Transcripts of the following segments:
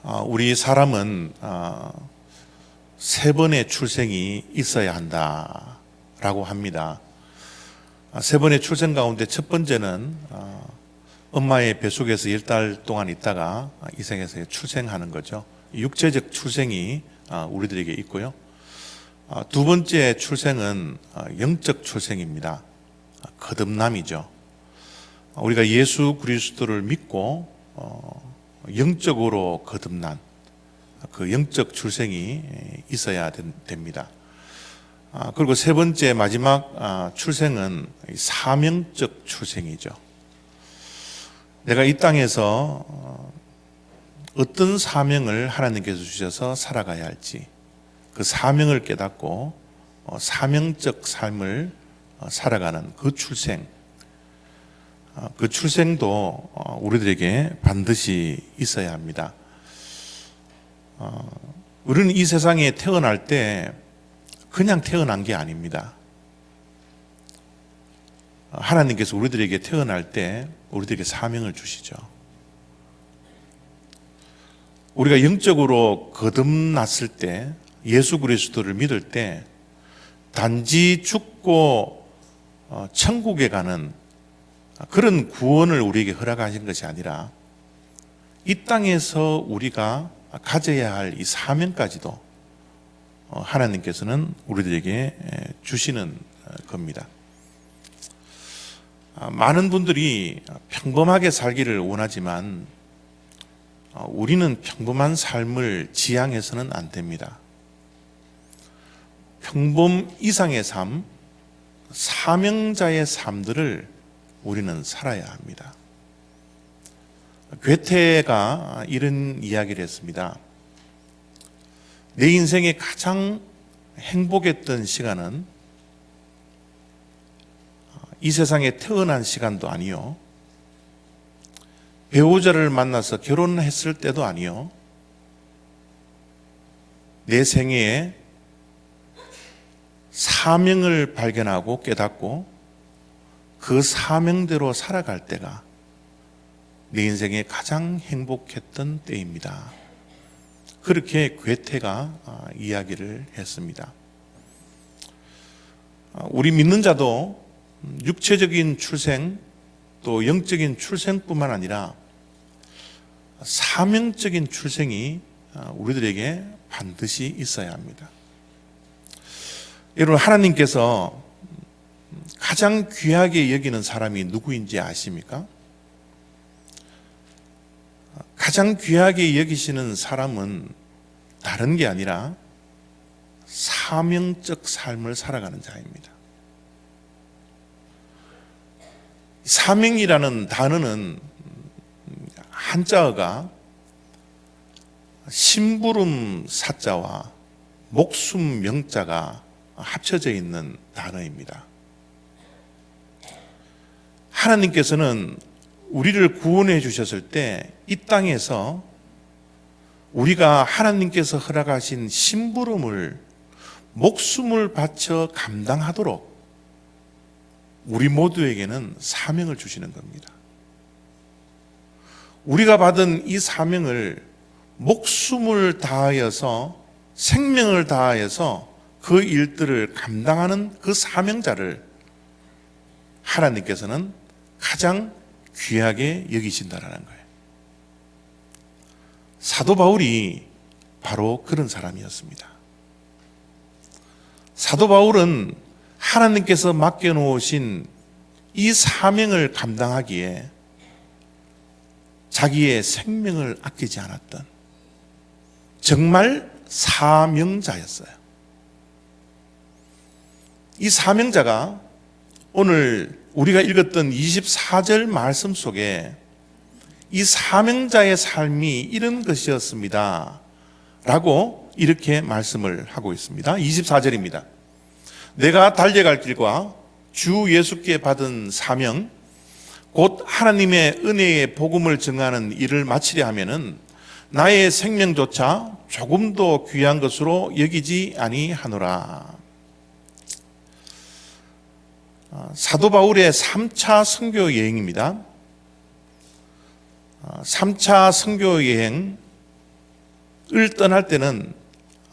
우리 사람은 세 번의 출생이 있어야 한다라고 합니다. 세 번의 출생 가운데 첫 번째는 엄마의 뱃속에서 10달 동안 있다가 이 생에서 출생하는 거죠. 육체적 출생이 우리들에게 있고요. 두 번째 출생은 영적 출생입니다. 거듭남이죠. 우리가 예수 그리스도를 믿고 영적으로 거듭난 그 영적 출생이 있어야 됩니다. 그리고 세 번째 마지막 출생은 사명적 출생이죠. 내가 이 땅에서 어떤 사명을 하나님께서 주셔서 살아가야 할지 그 사명을 깨닫고 사명적 삶을 살아가는 그 출생, 그 출생도 우리들에게 반드시 있어야 합니다. 우리는 이 세상에 태어날 때 그냥 태어난 게 아닙니다. 하나님께서 우리들에게 태어날 때 우리들에게 사명을 주시죠. 우리가 영적으로 거듭났을 때, 예수 그리스도를 믿을 때 단지 죽고 천국에 가는 그런 구원을 우리에게 허락하신 것이 아니라 이 땅에서 우리가 가져야 할 이 사명까지도 하나님께서는 우리들에게 주시는 겁니다. 많은 분들이 평범하게 살기를 원하지만 우리는 평범한 삶을 지향해서는 안 됩니다. 평범 이상의 삶, 사명자의 삶들을 우리는 살아야 합니다. 괴테가 이런 이야기를 했습니다. 내 인생에 가장 행복했던 시간은 이 세상에 태어난 시간도 아니요, 배우자를 만나서 결혼했을 때도 아니요, 내 생애에 사명을 발견하고 깨닫고 그 사명대로 살아갈 때가 내 인생에 가장 행복했던 때입니다. 그렇게 괴테가 이야기를 했습니다. 우리 믿는 자도 육체적인 출생 또 영적인 출생뿐만 아니라 사명적인 출생이 우리들에게 반드시 있어야 합니다. 여러분, 하나님께서 가장 귀하게 여기는 사람이 누구인지 아십니까? 가장 귀하게 여기시는 사람은 다른 게 아니라 사명적 삶을 살아가는 자입니다. 사명이라는 단어는 한자어가 심부름 사자와 목숨 명자가 합쳐져 있는 단어입니다. 하나님께서는 우리를 구원해 주셨을 때 이 땅에서 우리가 하나님께서 허락하신 심부름을 목숨을 바쳐 감당하도록 우리 모두에게는 사명을 주시는 겁니다. 우리가 받은 이 사명을 목숨을 다하여서 생명을 다하여서 그 일들을 감당하는 그 사명자를 하나님께서는 가장 귀하게 여기신다라는 거예요. 사도 바울이 바로 그런 사람이었습니다. 사도 바울은 하나님께서 맡겨놓으신 이 사명을 감당하기에 자기의 생명을 아끼지 않았던 정말 사명자였어요. 이 사명자가 오늘 우리가 읽었던 24절 말씀 속에 이 사명자의 삶이 이런 것이었습니다 라고 이렇게 말씀을 하고 있습니다. 24절입니다. 내가 달려갈 길과 주 예수께 받은 사명 곧 하나님의 은혜의 복음을 증하는 일을 마치려 하면은 나의 생명조차 조금도 귀한 것으로 여기지 아니하노라. 사도 바울의 3차 선교 여행입니다. 3차 선교 여행 떠날 때는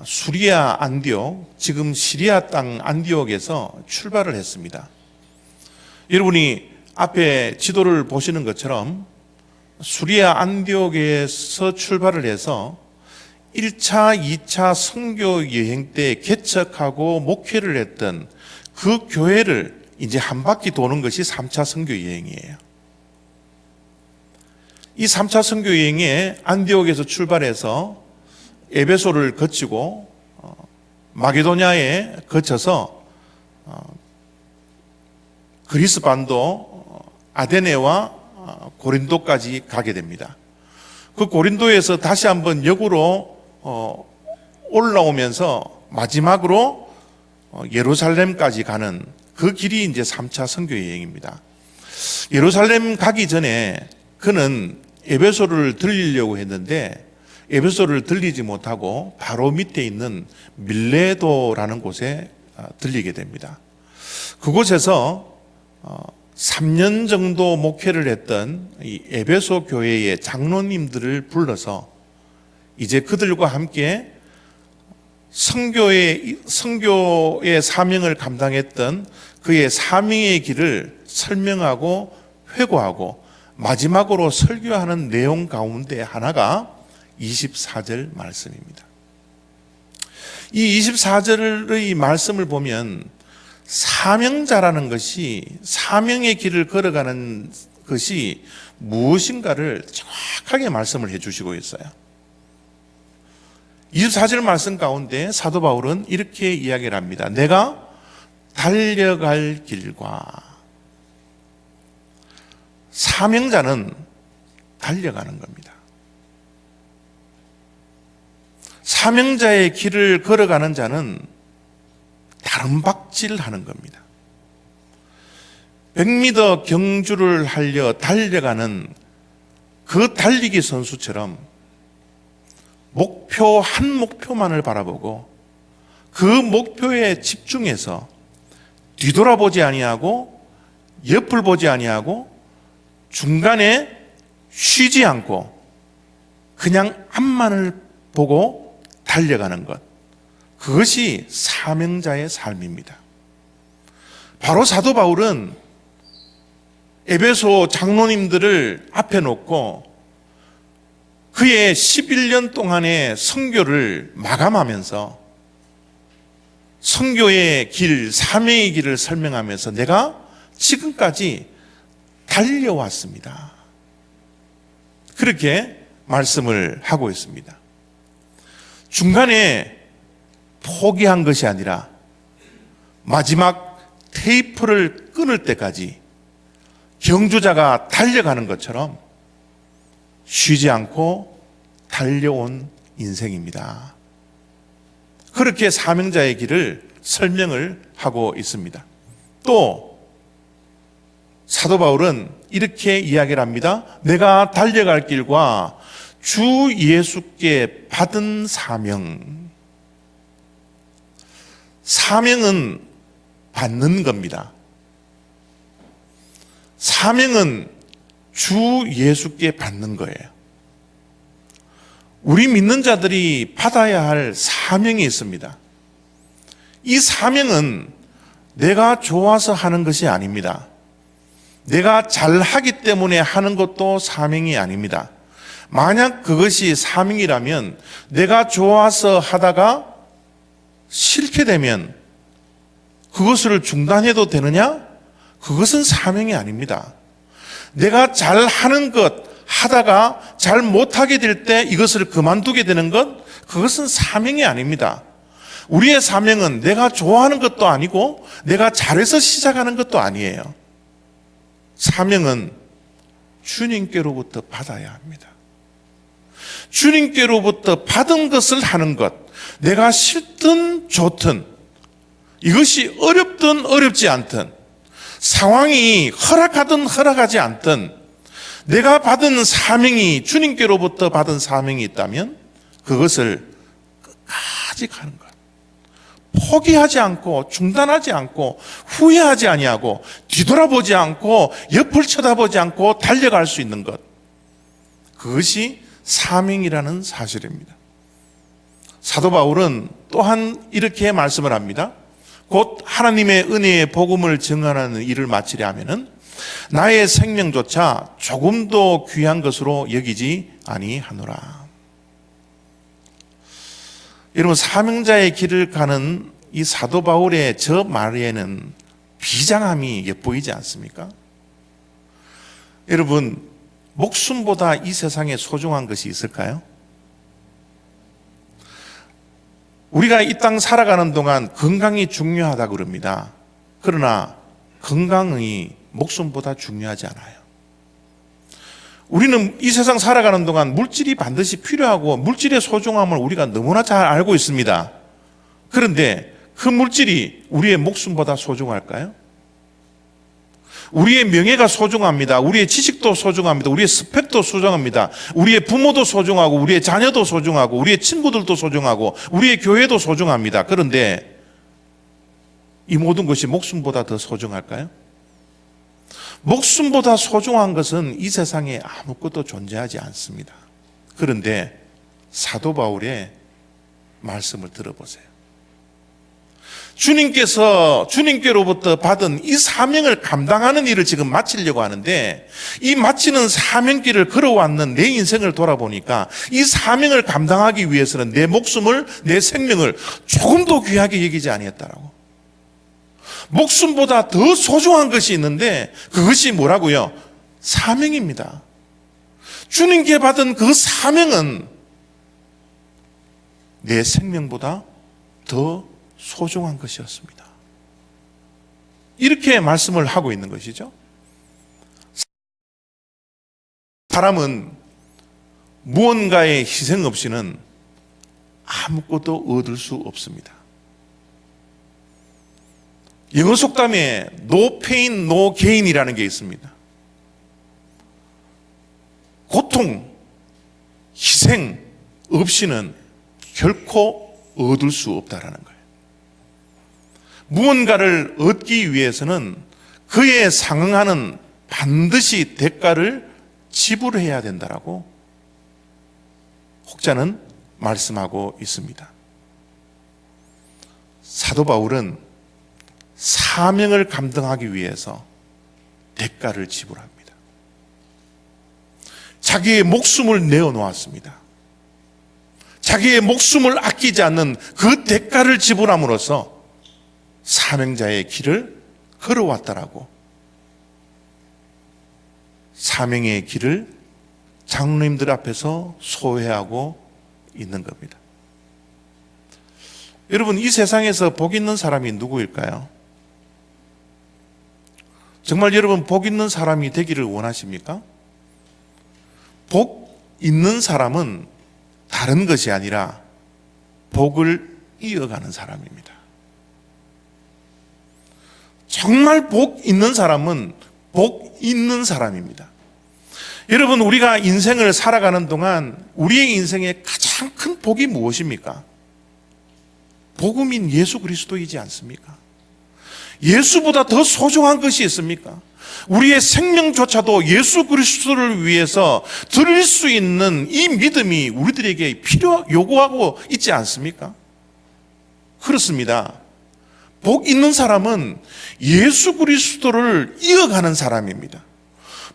수리아 안디옥, 지금 시리아 땅 안디옥에서 출발을 했습니다. 여러분이 앞에 지도를 보시는 것처럼 수리아 안디옥에서 출발을 해서 1차, 2차 선교 여행 때 개척하고 목회를 했던 그 교회를 이제 한 바퀴 도는 것이 3차 선교 여행이에요. 이 3차 선교 여행에 안디옥에서 출발해서 에베소를 거치고 마게도냐에 거쳐서 그리스 반도 아데네와 고린도까지 가게 됩니다. 그 고린도에서 다시 한번 역으로 올라오면서 마지막으로 예루살렘까지 가는 그 길이 이제 3차 선교 여행입니다. 예루살렘 가기 전에 그는 에베소를 들리려고 했는데 에베소를 들리지 못하고 바로 밑에 있는 밀레도라는 곳에 들리게 됩니다. 그곳에서 3년 정도 목회를 했던 이 에베소 교회의 장로님들을 불러서 이제 그들과 함께 선교의 사명을 감당했던 그의 사명의 길을 설명하고 회고하고 마지막으로 설교하는 내용 가운데 하나가 24절 말씀입니다. 이 24절의 말씀을 보면 사명자라는 것이, 사명의 길을 걸어가는 것이 무엇인가를 정확하게 말씀을 해주시고 있어요. 24절 말씀 가운데 사도 바울은 이렇게 이야기를 합니다. 내가 달려갈 길과, 사명자는 달려가는 겁니다. 사명자의 길을 걸어가는 자는 다름박질하는 겁니다. 100m 경주를 하려 달려가는 그 달리기 선수처럼 한 목표만을 바라보고 그 목표에 집중해서 뒤돌아보지 아니하고 옆을 보지 아니하고 중간에 쉬지 않고 그냥 앞만을 보고 달려가는 것, 그것이 사명자의 삶입니다. 바로 사도 바울은 에베소 장로님들을 앞에 놓고 그의 11년 동안의 선교를 마감하면서 선교의 길, 사명의 길을 설명하면서 내가 지금까지 달려왔습니다. 그렇게 말씀을 하고 있습니다. 중간에 포기한 것이 아니라 마지막 테이프를 끊을 때까지 경주자가 달려가는 것처럼 쉬지 않고 달려온 인생입니다. 그렇게 사명자의 길을 설명을 하고 있습니다. 또 사도 바울은 이렇게 이야기를 합니다. 내가 달려갈 길과 주 예수께 받은 사명. 사명은 받는 겁니다. 사명은 주 예수께 받는 거예요. 우리 믿는 자들이 받아야 할 사명이 있습니다. 이 사명은 내가 좋아서 하는 것이 아닙니다. 내가 잘하기 때문에 하는 것도 사명이 아닙니다. 만약 그것이 사명이라면 내가 좋아서 하다가 싫게 되면 그것을 중단해도 되느냐? 그것은 사명이 아닙니다. 내가 잘하는 것 하다가 잘 못하게 될 때 이것을 그만두게 되는 것, 그것은 사명이 아닙니다. 우리의 사명은 내가 좋아하는 것도 아니고 내가 잘해서 시작하는 것도 아니에요. 사명은 주님께로부터 받아야 합니다. 주님께로부터 받은 것을 하는 것, 내가 싫든 좋든, 이것이 어렵든 어렵지 않든, 상황이 허락하든 허락하지 않든, 내가 받은 사명이, 주님께로부터 받은 사명이 있다면 그것을 끝까지 가는 것, 포기하지 않고 중단하지 않고 후회하지 아니하고 뒤돌아보지 않고 옆을 쳐다보지 않고 달려갈 수 있는 것, 그것이 사명이라는 사실입니다. 사도 바울은 또한 이렇게 말씀을 합니다. 곧 하나님의 은혜의 복음을 증언하는 일을 마치려 하면은 나의 생명조차 조금도 귀한 것으로 여기지 아니하노라. 여러분, 사명자의 길을 가는 이 사도 바울의 저 말에는 비장함이 엿보이지 않습니까? 여러분, 목숨보다 이 세상에 소중한 것이 있을까요? 우리가 이 땅 살아가는 동안 건강이 중요하다고 그럽니다. 그러나 건강이 목숨보다 중요하지 않아요. 우리는 이 세상 살아가는 동안 물질이 반드시 필요하고 물질의 소중함을 우리가 너무나 잘 알고 있습니다. 그런데 그 물질이 우리의 목숨보다 소중할까요? 우리의 명예가 소중합니다. 우리의 지식도 소중합니다. 우리의 스펙도 소중합니다. 우리의 부모도 소중하고 우리의 자녀도 소중하고 우리의 친구들도 소중하고 우리의 교회도 소중합니다. 그런데 이 모든 것이 목숨보다 더 소중할까요? 목숨보다 소중한 것은 이 세상에 아무것도 존재하지 않습니다. 그런데 사도 바울의 말씀을 들어보세요. 주님께로부터 받은 이 사명을 감당하는 일을 지금 마치려고 하는데, 이 마치는 사명길을 걸어왔는 내 인생을 돌아보니까 이 사명을 감당하기 위해서는 내 목숨을, 내 생명을 조금도 귀하게 여기지 아니했다라고. 목숨보다 더 소중한 것이 있는데 그것이 뭐라고요? 사명입니다. 주님께 받은 그 사명은 내 생명보다 더 소중한 것이었습니다. 이렇게 말씀을 하고 있는 것이죠. 사람은 무언가의 희생 없이는 아무것도 얻을 수 없습니다. 영어 속담에 no pain, no gain이라는 게 있습니다. 고통, 희생 없이는 결코 얻을 수 없다라는 거예요. 무언가를 얻기 위해서는 그에 상응하는 반드시 대가를 지불해야 된다라고 혹자는 말씀하고 있습니다. 사도 바울은 사명을 감당하기 위해서 대가를 지불합니다. 자기의 목숨을 내어놓았습니다. 자기의 목숨을 아끼지 않는 그 대가를 지불함으로써 사명자의 길을 걸어왔다라고, 사명의 길을 장로님들 앞에서 소회하고 있는 겁니다. 여러분, 이 세상에서 복 있는 사람이 누구일까요? 정말 여러분, 복 있는 사람이 되기를 원하십니까? 복 있는 사람은 다른 것이 아니라 복을 이어가는 사람입니다. 정말 복 있는 사람은 복 있는 사람입니다. 여러분, 우리가 인생을 살아가는 동안 우리의 인생의 가장 큰 복이 무엇입니까? 복음인 예수 그리스도이지 않습니까? 예수보다 더 소중한 것이 있습니까? 우리의 생명조차도 예수 그리스도를 위해서 드릴 수 있는 이 믿음이 우리들에게 요구하고 있지 않습니까? 그렇습니다. 복 있는 사람은 예수 그리스도를 이어가는 사람입니다.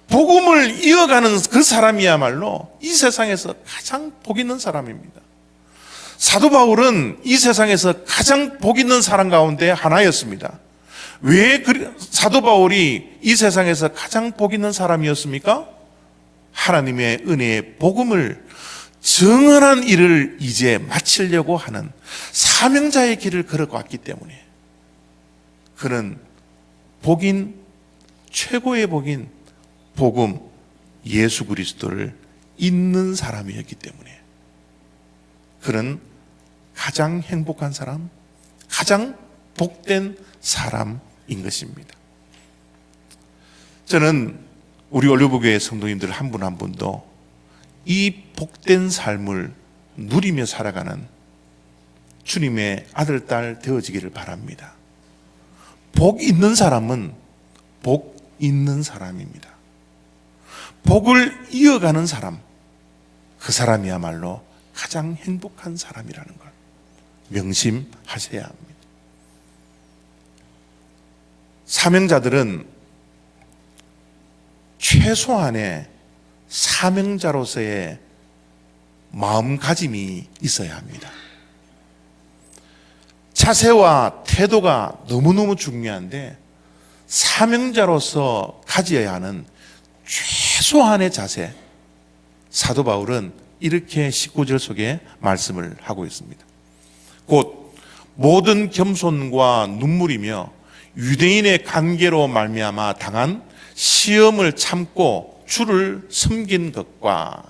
복음을 이어가는 그 사람이야말로 이 세상에서 가장 복 있는 사람입니다. 사도 바울은 이 세상에서 가장 복 있는 사람 가운데 하나였습니다. 왜 사도 바울이 이 세상에서 가장 복 있는 사람이었습니까? 하나님의 은혜의 복음을 증언한 일을 이제 마치려고 하는 사명자의 길을 걸어왔기 때문에 그는 복인, 최고의 복인 복음 예수 그리스도를 잇는 사람이었기 때문에 그는 가장 행복한 사람, 가장 복된 사람인 것입니다. 저는 우리 올리브교회 성도님들 한 분 한 분도 이 복된 삶을 누리며 살아가는 주님의 아들, 딸 되어지기를 바랍니다. 복 있는 사람은 복 있는 사람입니다. 복을 이어가는 사람, 그 사람이야말로 가장 행복한 사람이라는 것, 명심하셔야 합니다. 사명자들은 최소한의 사명자로서의 마음가짐이 있어야 합니다. 자세와 태도가 너무너무 중요한데 사명자로서 가져야 하는 최소한의 자세, 사도 바울은 이렇게 19절 속에 말씀을 하고 있습니다. 곧 모든 겸손과 눈물이며 유대인의 관계로 말미암아 당한 시험을 참고 주를 섬긴 것과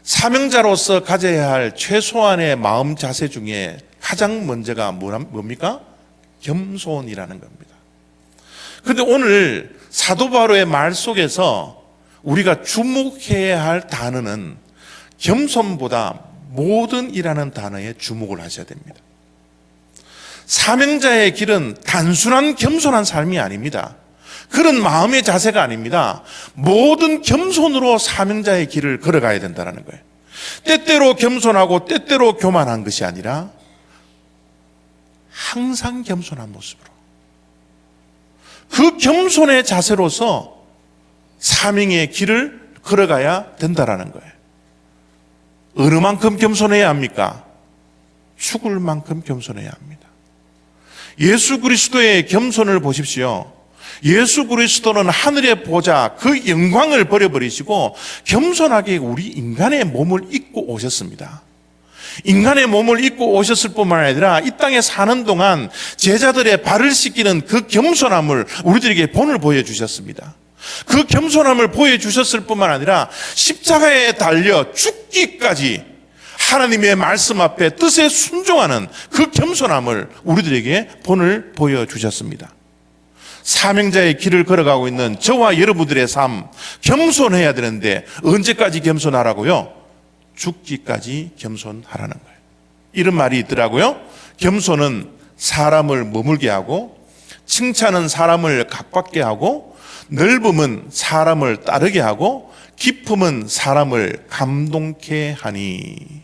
사명자로서 가져야 할 최소한의 마음 자세 중에 가장 먼저가 뭡니까? 겸손이라는 겁니다. 그런데 오늘 사도 바울의 말 속에서 우리가 주목해야 할 단어는 겸손보다 모든이라는 단어에 주목을 하셔야 됩니다. 사명자의 길은 단순한 겸손한 삶이 아닙니다. 그런 마음의 자세가 아닙니다. 모든 겸손으로 사명자의 길을 걸어가야 된다는 거예요. 때때로 겸손하고 때때로 교만한 것이 아니라 항상 겸손한 모습으로 그 겸손의 자세로서 사명의 길을 걸어가야 된다는 거예요. 어느 만큼 겸손해야 합니까? 죽을 만큼 겸손해야 합니다. 예수 그리스도의 겸손을 보십시오. 예수 그리스도는 하늘의 보좌 그 영광을 버려버리시고 겸손하게 우리 인간의 몸을 입고 오셨습니다. 인간의 몸을 입고 오셨을 뿐만 아니라 이 땅에 사는 동안 제자들의 발을 씻기는 그 겸손함을 우리들에게 본을 보여주셨습니다. 그 겸손함을 보여주셨을 뿐만 아니라 십자가에 달려 죽기까지 하나님의 말씀 앞에 뜻에 순종하는 그 겸손함을 우리들에게 본을 보여주셨습니다. 사명자의 길을 걸어가고 있는 저와 여러분들의 삶, 겸손해야 되는데 언제까지 겸손하라고요? 죽기까지 겸손하라는 거예요. 이런 말이 있더라고요. 겸손은 사람을 머물게 하고, 칭찬은 사람을 각받게 하고, 넓음은 사람을 따르게 하고, 기쁨은 사람을 감동케 하니.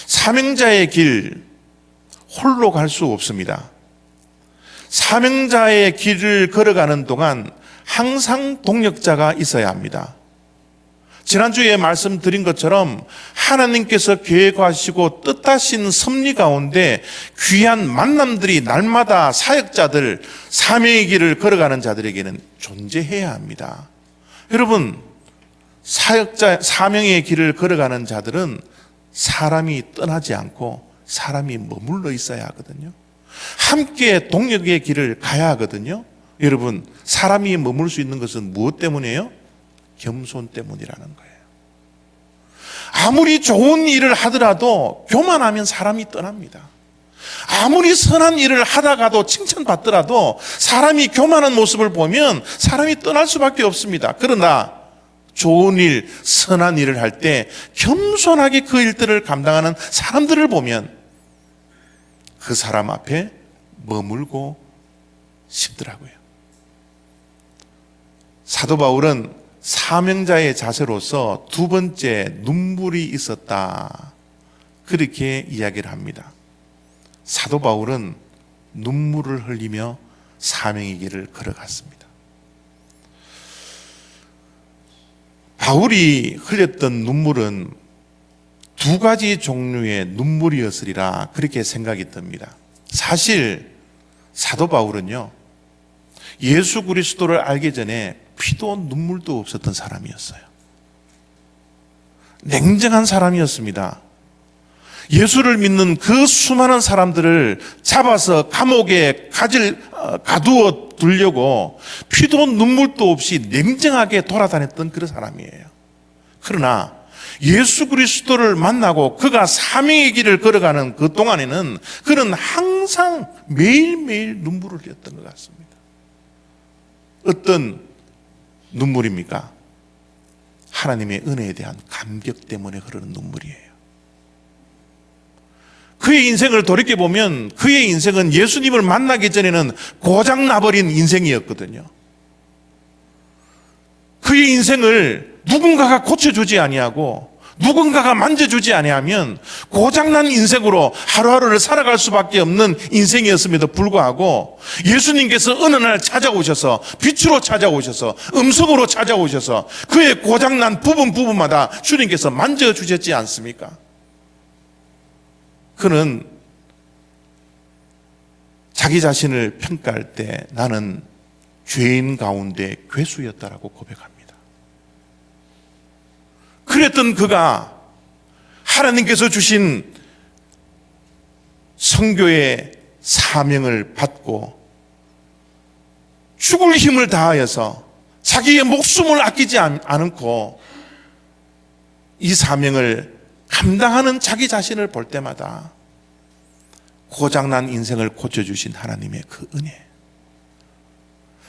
사명자의 길 홀로 갈 수 없습니다. 사명자의 길을 걸어가는 동안 항상 동력자가 있어야 합니다. 지난주에 말씀드린 것처럼 하나님께서 계획하시고 뜻하신 섭리 가운데 귀한 만남들이 날마다 사역자들, 사명의 길을 걸어가는 자들에게는 존재해야 합니다. 여러분, 사명의 길을 걸어가는 자들은 사람이 떠나지 않고 사람이 머물러 있어야 하거든요. 함께 동력의 길을 가야 하거든요. 여러분, 사람이 머물 수 있는 것은 무엇 때문이에요? 겸손 때문이라는 거예요. 아무리 좋은 일을 하더라도 교만하면 사람이 떠납니다. 아무리 선한 일을 하다가도 칭찬받더라도 사람이 교만한 모습을 보면 사람이 떠날 수밖에 없습니다. 그러나 좋은 일, 선한 일을 할 때 겸손하게 그 일들을 감당하는 사람들을 보면 그 사람 앞에 머물고 싶더라고요. 사도 바울은 사명자의 자세로서 두 번째 눈물이 있었다, 그렇게 이야기를 합니다. 사도 바울은 눈물을 흘리며 사명의 길을 걸어갔습니다. 바울이 흘렸던 눈물은 두 가지 종류의 눈물이었으리라 그렇게 생각이 듭니다. 사실 사도 바울은요, 예수 그리스도를 알기 전에 피도 눈물도 없었던 사람이었어요. 냉정한 사람이었습니다. 예수를 믿는 그 수많은 사람들을 잡아서 감옥에 가두어 두려고 피도 눈물도 없이 냉정하게 돌아다녔던 그런 사람이에요. 그러나 예수 그리스도를 만나고 그가 사명의 길을 걸어가는 그 동안에는 그는 항상 매일매일 눈물을 흘렸던 것 같습니다. 어떤 눈물입니까? 하나님의 은혜에 대한 감격 때문에 흐르는 눈물이에요. 그의 인생을 돌이켜보면 그의 인생은 예수님을 만나기 전에는 고장나버린 인생이었거든요. 그의 인생을 누군가가 고쳐주지 아니하고 누군가가 만져주지 아니하면 고장난 인생으로 하루하루를 살아갈 수밖에 없는 인생이었음에도 불구하고 예수님께서 어느 날 찾아오셔서 빛으로 찾아오셔서 음성으로 찾아오셔서 그의 고장난 부분마다 주님께서 만져주셨지 않습니까? 그는 자기 자신을 평가할 때 나는 죄인 가운데 괴수였다라고 고백합니다. 그랬던 그가 하나님께서 주신 선교의 사명을 받고 죽을 힘을 다하여서 자기의 목숨을 아끼지 않고 이 사명을 감당하는 자기 자신을 볼 때마다 고장난 인생을 고쳐주신 하나님의 그 은혜,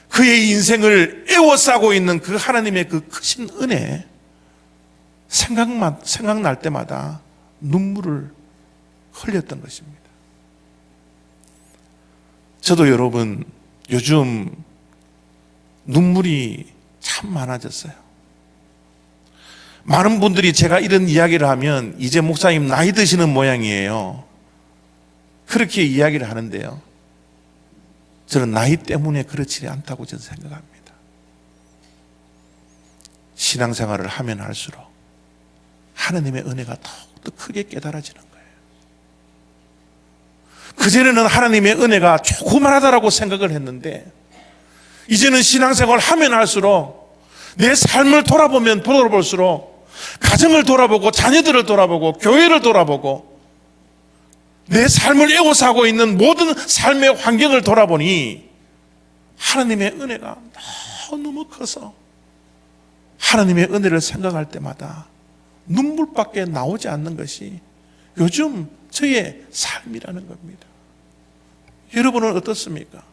그의 인생을 애워싸고 있는 그 하나님의 그 크신 은혜, 생각날 때마다 눈물을 흘렸던 것입니다. 저도 여러분 요즘 눈물이 참 많아졌어요. 많은 분들이 제가 이런 이야기를 하면 이제 목사님 나이 드시는 모양이에요, 그렇게 이야기를 하는데요, 저는 나이 때문에 그렇지 않다고 저는 생각합니다. 신앙생활을 하면 할수록 하나님의 은혜가 더욱더 크게 깨달아지는 거예요. 그전에는 하나님의 은혜가 조그만하다라고 생각을 했는데 이제는 신앙생활을 하면 할수록 내 삶을 돌아보면 돌아볼수록 가정을 돌아보고 자녀들을 돌아보고 교회를 돌아보고 내 삶을 애워싸고 있는 모든 삶의 환경을 돌아보니 하나님의 은혜가 너무 커서 하나님의 은혜를 생각할 때마다 눈물밖에 나오지 않는 것이 요즘 저의 삶이라는 겁니다. 여러분은 어떻습니까?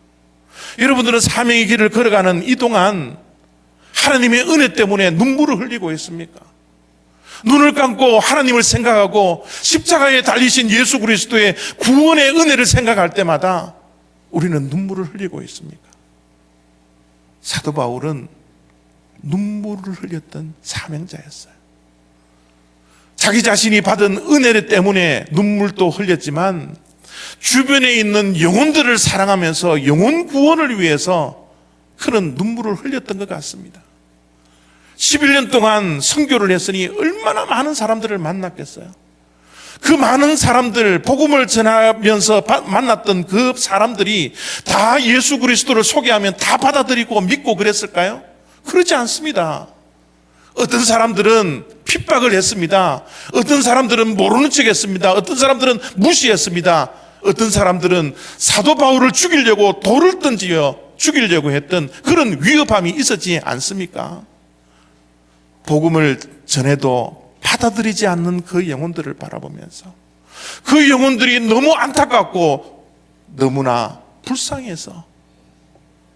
여러분들은 사명의 길을 걸어가는 이 동안 하나님의 은혜 때문에 눈물을 흘리고 있습니까? 눈을 감고 하나님을 생각하고 십자가에 달리신 예수 그리스도의 구원의 은혜를 생각할 때마다 우리는 눈물을 흘리고 있습니까? 사도 바울은 눈물을 흘렸던 사명자였어요. 자기 자신이 받은 은혜 때문에 눈물도 흘렸지만 주변에 있는 영혼들을 사랑하면서 영혼 구원을 위해서 그는 눈물을 흘렸던 것 같습니다. 11년 동안 선교를 했으니 얼마나 많은 사람들을 만났겠어요. 그 많은 사람들, 복음을 전하면서 만났던 그 사람들이 다 예수 그리스도를 소개하면 다 받아들이고 믿고 그랬을까요? 그렇지 않습니다. 어떤 사람들은 핍박을 했습니다. 어떤 사람들은 모르는 척 했습니다. 어떤 사람들은 무시했습니다. 어떤 사람들은 사도 바울을 죽이려고 돌을 던지어 죽이려고 했던 그런 위협함이 있었지 않습니까? 복음을 전해도 받아들이지 않는 그 영혼들을 바라보면서 그 영혼들이 너무 안타깝고 너무나 불쌍해서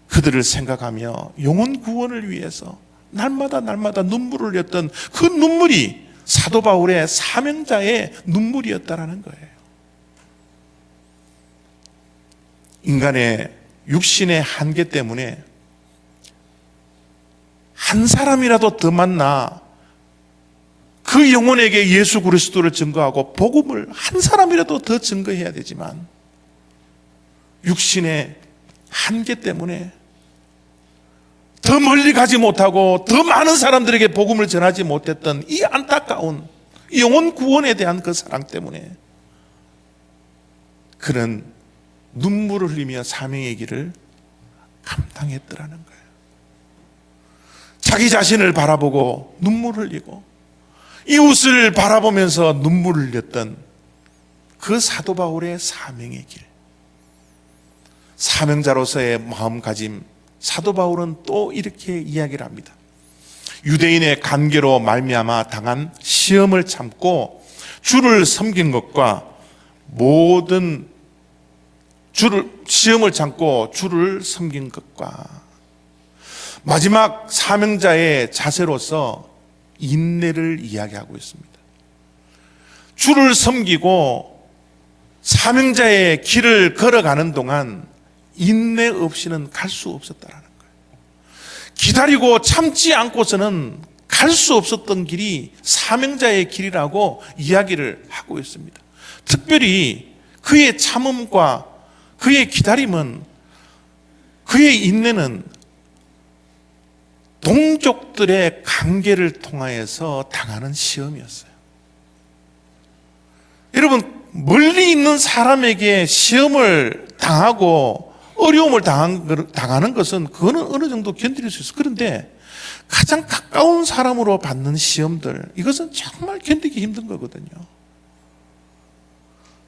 그들을 생각하며 영혼 구원을 위해서 날마다 눈물을 흘렸던 그 눈물이 사도 바울의 사명자의 눈물이었다라는 거예요. 인간의 육신의 한계 때문에 한 사람이라도 더 만나 그 영혼에게 예수 그리스도를 증거하고 복음을 한 사람이라도 더 증거해야 되지만 육신의 한계 때문에 더 멀리 가지 못하고 더 많은 사람들에게 복음을 전하지 못했던 이 안타까운 영혼 구원에 대한 그 사랑 때문에 그는 눈물을 흘리며 사명의 길을 감당했더라는 거예요. 자기 자신을 바라보고 눈물을 흘리고 이웃을 바라보면서 눈물을 흘렸던 그 사도 바울의 사명의 길, 사명자로서의 마음가짐, 사도 바울은 또 이렇게 이야기를 합니다. 유대인의 관계로 말미암아 당한 시험을 참고 주를 섬긴 것과 모든 시험을 참고 주를 섬긴 것과 마지막 사명자의 자세로서 인내를 이야기하고 있습니다. 주를 섬기고 사명자의 길을 걸어가는 동안 인내 없이는 갈 수 없었다라는 거예요. 기다리고 참지 않고서는 갈 수 없었던 길이 사명자의 길이라고 이야기를 하고 있습니다. 특별히 그의 참음과 그의 기다림은, 그의 인내는 동족들의 관계를 통하여서 당하는 시험이었어요. 여러분, 멀리 있는 사람에게 시험을 당하고 어려움을 당하는 것은 그거는 어느 정도 견딜 수 있어요. 그런데 가장 가까운 사람으로 받는 시험들, 이것은 정말 견디기 힘든 거거든요.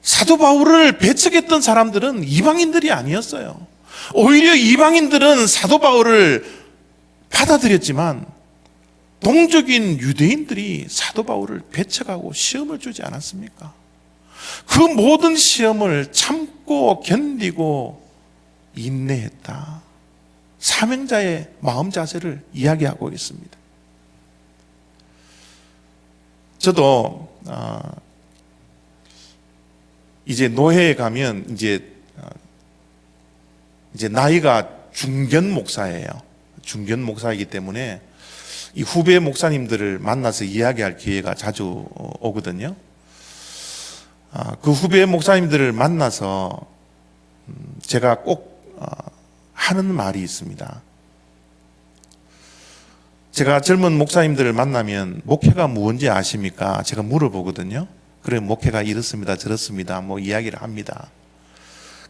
사도 바울을 배척했던 사람들은 이방인들이 아니었어요. 오히려 이방인들은 사도 바울을 받아들였지만 동족인 유대인들이 사도 바울을 배척하고 시험을 주지 않았습니까? 그 모든 시험을 참고 견디고 인내했다. 사명자의 마음 자세를 이야기하고 있습니다. 저도 이제 노회에 가면 이제 나이가 중견 목사예요. 중견 목사이기 때문에 이 후배 목사님들을 만나서 이야기할 기회가 자주 오거든요. 그 후배 목사님들을 만나서 제가 꼭 하는 말이 있습니다. 제가 젊은 목사님들을 만나면 목회가 무엇인지 아십니까? 제가 물어보거든요. 그래, 목회가 이렇습니다, 저렇습니다, 뭐 이야기를 합니다.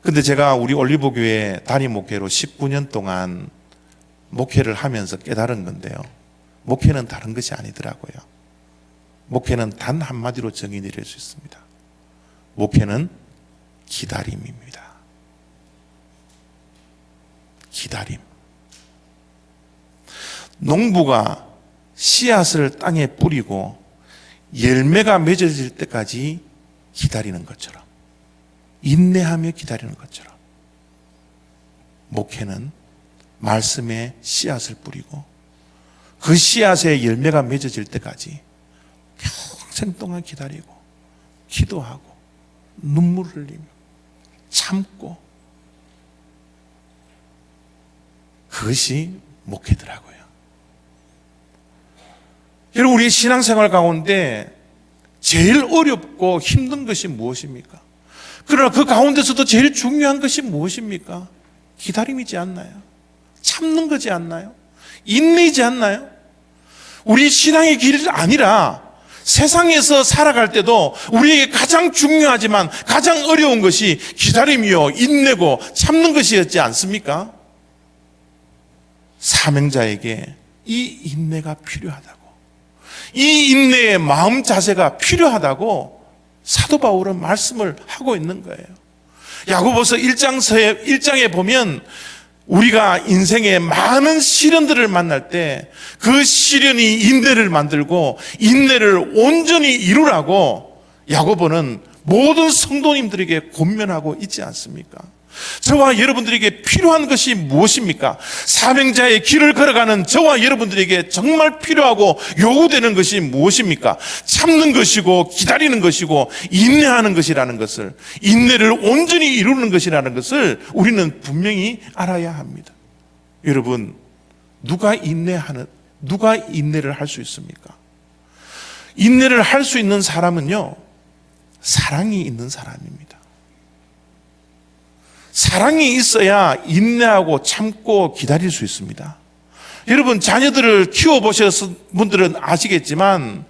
근데 제가 우리 올리브교회 담임 목회로 19년 동안 목회를 하면서 깨달은 건데요. 목회는 다른 것이 아니더라고요. 목회는 단 한마디로 정의 내릴 수 있습니다. 목회는 기다림입니다. 기다림. 농부가 씨앗을 땅에 뿌리고 열매가 맺어질 때까지 기다리는 것처럼, 인내하며 기다리는 것처럼, 목회는 말씀에 씨앗을 뿌리고 그 씨앗에 열매가 맺어질 때까지 평생 동안 기다리고 기도하고 눈물을 흘리며 참고, 그것이 목회더라고요. 여러분, 우리 신앙생활 가운데 제일 어렵고 힘든 것이 무엇입니까? 그러나 그 가운데서도 제일 중요한 것이 무엇입니까? 기다림이지 않나요? 참는 거지 않나요? 인내이지 않나요? 우리 신앙의 길이 아니라 세상에서 살아갈 때도 우리에게 가장 중요하지만 가장 어려운 것이 기다림이요, 인내고 참는 것이었지 않습니까? 사명자에게 이 인내가 필요하다고, 이 인내의 마음 자세가 필요하다고 사도 바울은 말씀을 하고 있는 거예요. 야고보서 1장에 보면 우리가 인생의 많은 시련들을 만날 때 그 시련이 인내를 만들고 인내를 온전히 이루라고 야고보는 모든 성도님들에게 권면하고 있지 않습니까? 저와 여러분들에게 필요한 것이 무엇입니까? 사명자의 길을 걸어가는 저와 여러분들에게 정말 필요하고 요구되는 것이 무엇입니까? 참는 것이고 기다리는 것이고 인내하는 것이라는 것을, 인내를 온전히 이루는 것이라는 것을 우리는 분명히 알아야 합니다. 여러분, 누가 인내를 할 수 있습니까? 인내를 할 수 있는 사람은요, 사랑이 있는 사람입니다. 사랑이 있어야 인내하고 참고 기다릴 수 있습니다. 여러분, 자녀들을 키워보셨을 분들은 아시겠지만,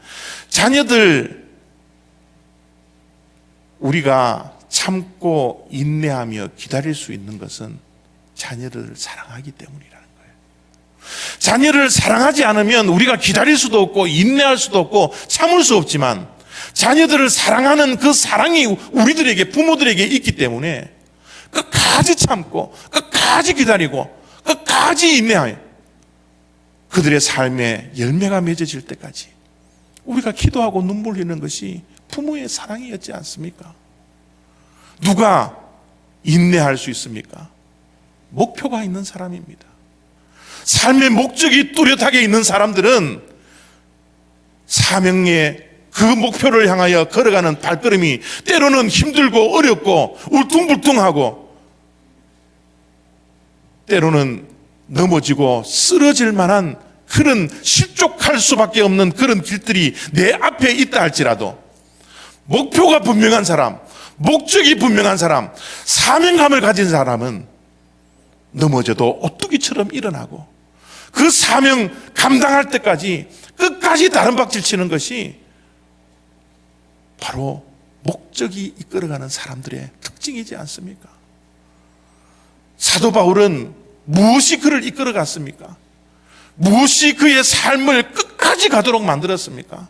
자녀들 우리가 참고 인내하며 기다릴 수 있는 것은 자녀를 사랑하기 때문이라는 거예요. 자녀를 사랑하지 않으면 우리가 기다릴 수도 없고 인내할 수도 없고 참을 수 없지만, 자녀들을 사랑하는 그 사랑이 우리들에게, 부모들에게 있기 때문에 끝까지 참고 끝까지 기다리고 끝까지 인내하여 그들의 삶에 열매가 맺어질 때까지 우리가 기도하고 눈물 흘리는 것이 부모의 사랑이었지 않습니까? 누가 인내할 수 있습니까? 목표가 있는 사람입니다. 삶의 목적이 뚜렷하게 있는 사람들은 사명의 그 목표를 향하여 걸어가는 발걸음이 때로는 힘들고 어렵고 울퉁불퉁하고 때로는 넘어지고 쓰러질 만한 그런 실족할 수밖에 없는 그런 길들이 내 앞에 있다 할지라도 목표가 분명한 사람, 목적이 분명한 사람, 사명감을 가진 사람은 넘어져도 오뚜기처럼 일어나고 그 사명 감당할 때까지 끝까지 다른 박질 치는 것이 바로 목적이 이끌어가는 사람들의 특징이지 않습니까? 사도 바울은 무엇이 그를 이끌어갔습니까? 무엇이 그의 삶을 끝까지 가도록 만들었습니까?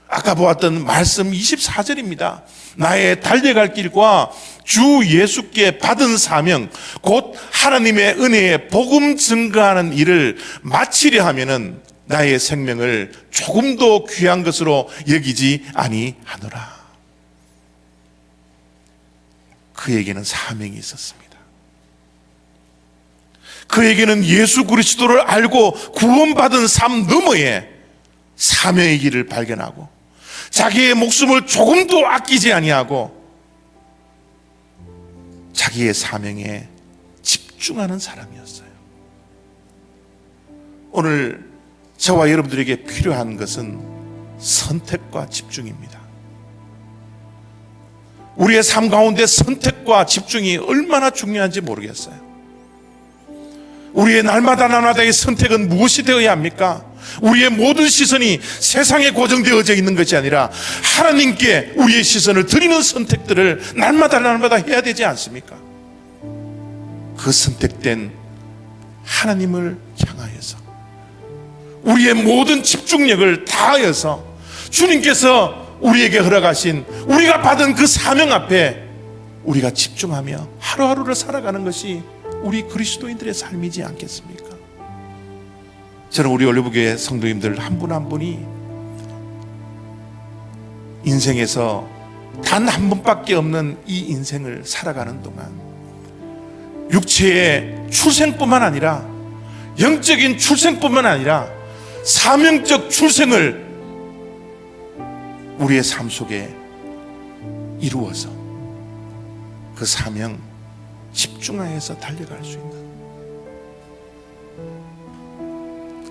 아까 보았던 말씀 24절입니다. 나의 달려갈 길과 주 예수께 받은 사명, 곧 하나님의 은혜에 복음 증거하는 일을 마치려 하면은 나의 생명을 조금도 귀한 것으로 여기지 아니하노라. 그에게는 사명이 있었습니다. 그에게는 예수 그리스도를 알고 구원받은 삶 너머에 사명의 길을 발견하고 자기의 목숨을 조금도 아끼지 아니하고 자기의 사명에 집중하는 사람이었어요. 오늘 저와 여러분들에게 필요한 것은 선택과 집중입니다. 우리의 삶 가운데 선택과 집중이 얼마나 중요한지 모르겠어요. 우리의 날마다의 선택은 무엇이 되어야 합니까? 우리의 모든 시선이 세상에 고정되어져 있는 것이 아니라 하나님께 우리의 시선을 드리는 선택들을 날마다 해야 되지 않습니까? 그 선택된 하나님을 향하여서 우리의 모든 집중력을 다하여서 주님께서 우리에게 허락하신 우리가 받은 그 사명 앞에 우리가 집중하며 하루하루를 살아가는 것이 우리 그리스도인들의 삶이지 않겠습니까? 저는 우리 올리브교회 성도님들 한 분 한 분이 인생에서 단 한 번밖에 없는 이 인생을 살아가는 동안 육체의 출생뿐만 아니라 영적인 출생뿐만 아니라 사명적 출생을 우리의 삶 속에 이루어서 그 사명 집중하여서 달려갈 수 있는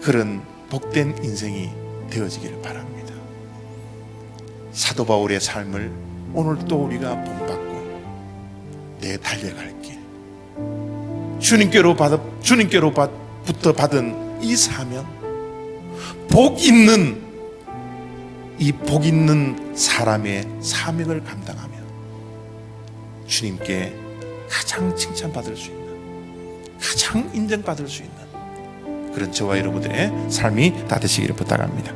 그런 복된 인생이 되어지기를 바랍니다. 사도 바울의 삶을 오늘 또 우리가 본받고 내 달려갈 길, 주님께로부터 받은 이 사명, 복 있는 사람의 사명을 감당하며 주님께 가장 칭찬받을 수 있는, 가장 인정받을 수 있는 그런 저와 여러분들의 삶이 다 되시기를 부탁합니다.